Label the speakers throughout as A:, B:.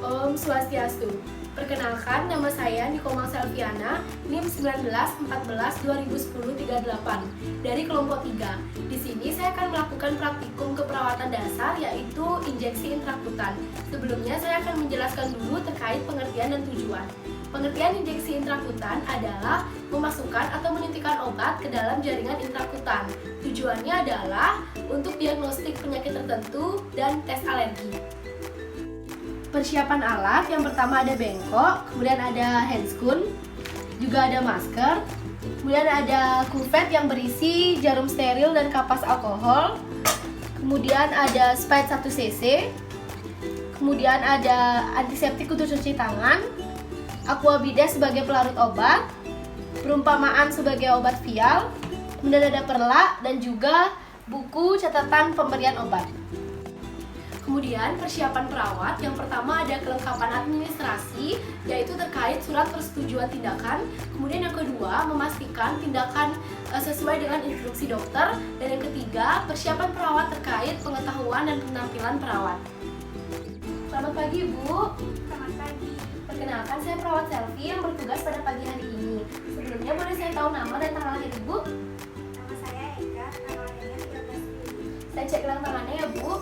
A: Om Swastiastu. Perkenalkan, nama saya Nikomang Selviana, NIM 1914201038 dari kelompok 3. Di sini saya akan melakukan praktikum keperawatan dasar, yaitu injeksi intrakutan. Sebelumnya saya akan menjelaskan dulu terkait pengertian dan tujuan. Pengertian injeksi intrakutan adalah memasukkan atau menyuntikkan obat ke dalam jaringan intrakutan. Tujuannya adalah untuk diagnostik penyakit tertentu dan tes alergi. Persiapan alat, yang pertama ada bengkok, kemudian ada handscoon, juga ada masker, kemudian ada kuvet yang berisi jarum steril dan kapas alkohol, kemudian ada Sprite 1 cc, kemudian ada antiseptik untuk cuci tangan, aquabides sebagai pelarut obat, perumpamaan sebagai obat vial, kemudian ada perla dan juga buku catatan pemberian obat. Kemudian persiapan perawat, yang pertama ada kelengkapan administrasi, yaitu terkait surat persetujuan tindakan. Kemudian yang kedua, memastikan tindakan sesuai dengan instruksi dokter. Dan yang ketiga, persiapan perawat terkait pengetahuan dan penampilan perawat. Selamat pagi, Bu.
B: Selamat pagi.
A: Perkenalkan, saya perawat Selvi yang bertugas pada pagi hari ini. Sebelumnya boleh saya tahu nama dan tanggal lahir Ibu?
B: Nama saya Eka, tanggal lahirnya 13 Juli.
A: Saya cek gelang tangannya ya, Bu.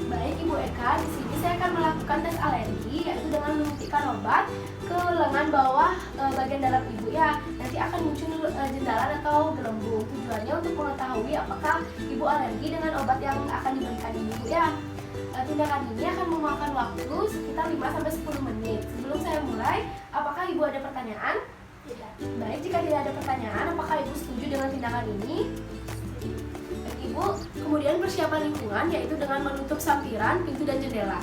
A: Baik Ibu Eka, di sini saya akan melakukan tes alergi, yaitu dengan menyuntikkan obat ke lengan bawah bagian dalam Ibu ya. Nanti akan muncul jendalan atau gelembung. Tujuannya untuk mengetahui apakah Ibu alergi dengan obat yang akan diberikan Ibu ya. Tindakan ini akan memakan waktu sekitar 5-10 menit. Sebelum saya mulai, apakah Ibu ada pertanyaan?
B: Tidak.
A: Baik, jika tidak ada pertanyaan, apakah Ibu setuju dengan tindakan ini? Ibu, kemudian persiapan lingkungan, yaitu dengan menutup sampiran, pintu dan jendela.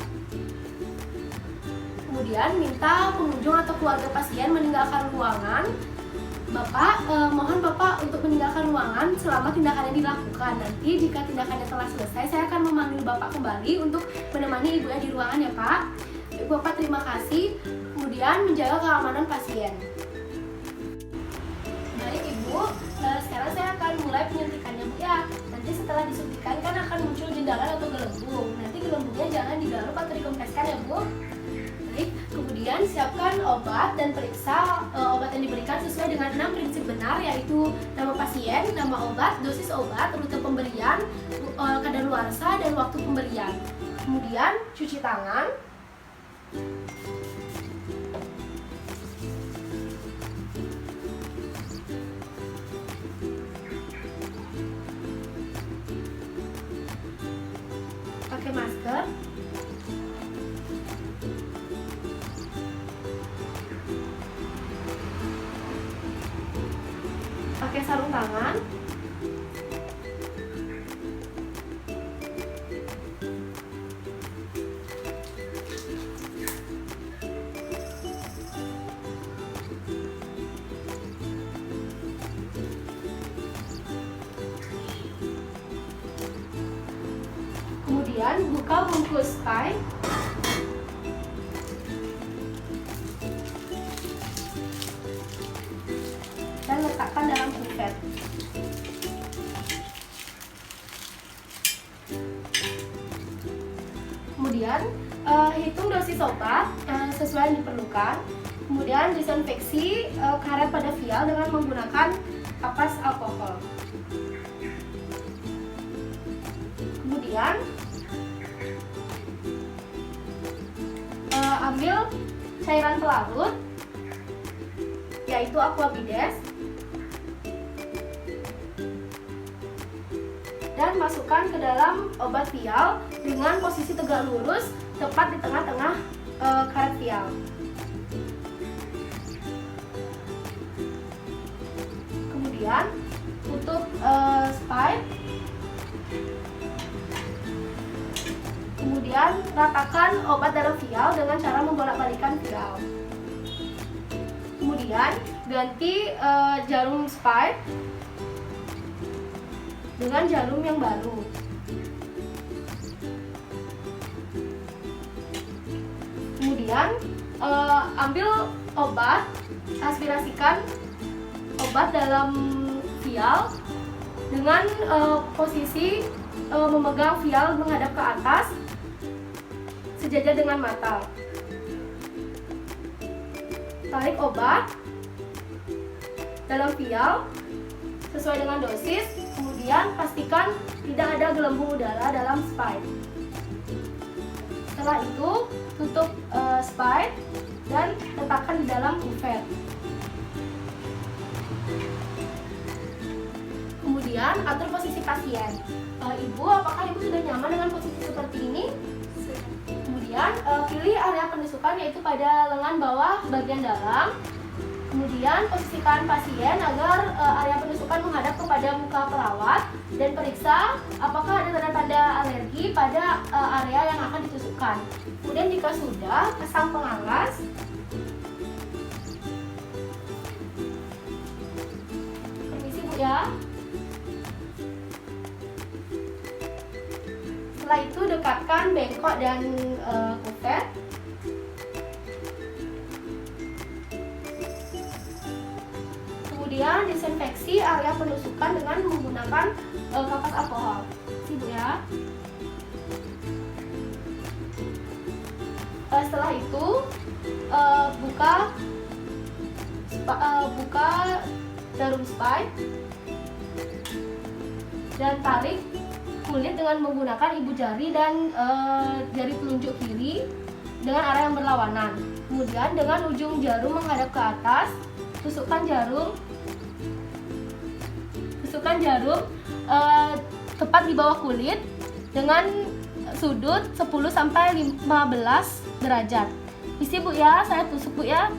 A: Kemudian minta pengunjung atau keluarga pasien meninggalkan ruangan. Bapak, mohon Bapak untuk meninggalkan ruangan selama tindakannya dilakukan. Nanti jika tindakannya telah selesai, saya akan memanggil Bapak kembali untuk menemani Ibu di ruangan ya Pak. Bapak terima kasih. Kemudian menjaga keamanan pasien. Baik Ibu, sekarang saya akan mulai penyuntikannya Bu ya. Nanti setelah disuntikan kan akan muncul jendalan atau gelembung. Nanti gelembungnya jangan digaruk atau dikempeskan ya Bu. Baik, kemudian siapkan obat dan periksa obat yang diberikan sesuai dengan 6 prinsip benar, yaitu nama pasien, nama obat, dosis obat, rute pemberian, kadaluarsa dan waktu pemberian. Kemudian cuci tangan. Pakai masker. Pakai sarung tangan. Kemudian buka bungkus Sprite. Dan letakkan dalam kuvet. Kemudian hitung dosis obat sesuai yang diperlukan. Kemudian disinfeksi karet pada vial dengan menggunakan kapas alkohol. Kemudian ambil cairan pelarut, yaitu aquabides, dan masukkan ke dalam obat vial dengan posisi tegak lurus tepat di tengah-tengah karet vial. Kemudian tutup Sprite. Kemudian ratakan obat dalam vial dengan cara membolak-balikan vial. Kemudian ganti jarum Sprite dengan jarum yang baru. Kemudian ambil obat, aspirasikan obat dalam vial dengan posisi memegang vial menghadap ke atas sejajar dengan mata. Tarik obat dalam vial sesuai dengan dosis, kemudian pastikan tidak ada gelembung udara dalam spike. Setelah itu, tutup spike dan letakkan di dalam kuver. Kemudian atur posisi pasien. Ibu, apakah ibu sudah nyaman dengan posisi seperti ini? Kemudian pilih area penusukan yaitu pada lengan bawah bagian dalam. Kemudian posisikan pasien agar area penusukan menghadap kepada muka perawat dan periksa apakah ada tanda-tanda alergi pada area yang akan ditusukkan. Kemudian jika sudah, pasang pengalas. Permisi Bu ya. Setelah itu dekatkan bengkok dan kuver. Kemudian disinfeksi area penusukan dengan menggunakan kapas alkohol. Ibu ya. Setelah itu buka jarum spike dan tarik kulit dengan menggunakan ibu jari dan jari telunjuk kiri dengan arah yang berlawanan. Kemudian dengan ujung jarum menghadap ke atas, tusukkan jarum tepat di bawah kulit dengan sudut 10-15 derajat. Isi Bu ya, saya tusuk Bu ya.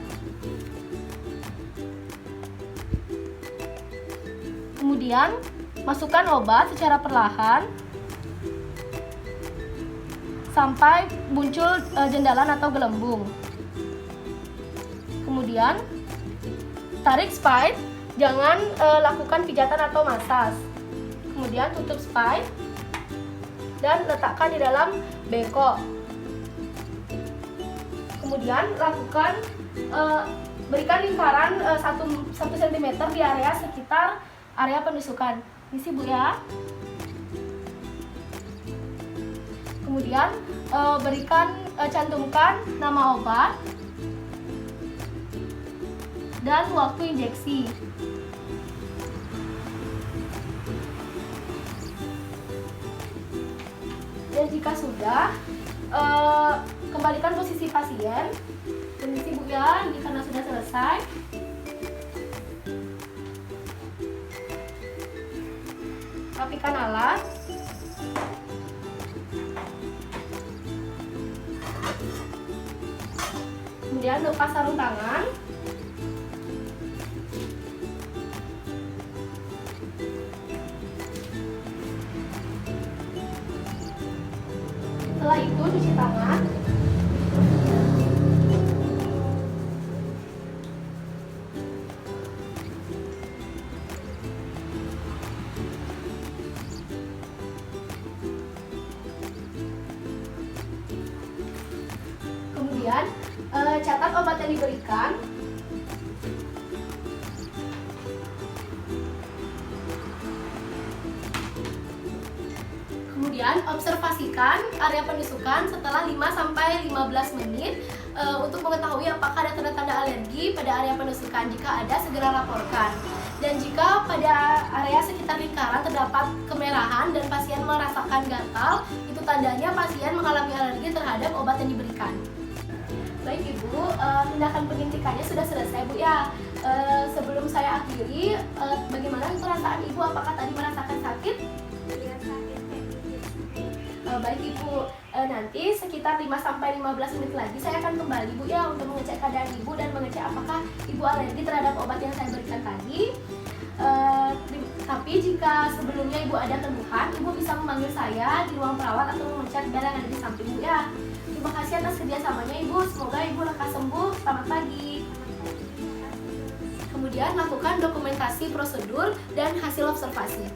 A: Kemudian masukkan obat secara perlahan sampai muncul jendalan atau gelembung. Kemudian tarik spike, jangan lakukan pijatan atau masas. Kemudian tutup spike dan letakkan di dalam bengkok. Kemudian lakukan berikan lingkaran 1 cm di area sekitar area penusukan. Isi Bu ya. Kemudian cantumkan nama obat dan waktu injeksi. Dan jika sudah, kembalikan posisi pasien. Permisi Bu ya, ini karena sudah selesai. Rapikan alat. Kemudian lepas sarung tangan. Setelah itu cuci tangan. Kemudian catat obat yang diberikan. Kemudian observasikan area penusukan setelah 5-15 menit untuk mengetahui apakah ada tanda-tanda alergi pada area penusukan. Jika ada, segera laporkan. Dan jika pada area sekitar lingkaran terdapat kemerahan dan pasien merasakan gatal, itu tandanya pasien mengalami alergi terhadap obat yang diberikan. Baik Ibu, tindakan penyuntikannya sudah selesai Bu ya. Sebelum saya akhiri, bagaimana perasaan Ibu? Apakah tadi merasakan sakit?
B: Iya, sakit kayak gigit.
A: Baik Ibu, nanti sekitar 5-15 menit lagi saya akan kembali Bu ya untuk mengecek keadaan Ibu dan mengecek apakah Ibu alergi terhadap obat yang saya berikan tadi. Tapi jika sebelumnya Ibu ada keluhan, Ibu bisa memanggil saya di ruang perawat atau mencet bel yang ada di samping Bu ya. Terima kasih atas kerjasamanya Ibu, semoga Ibu lekas sembuh. Selamat pagi. Kemudian lakukan dokumentasi prosedur dan hasil observasi.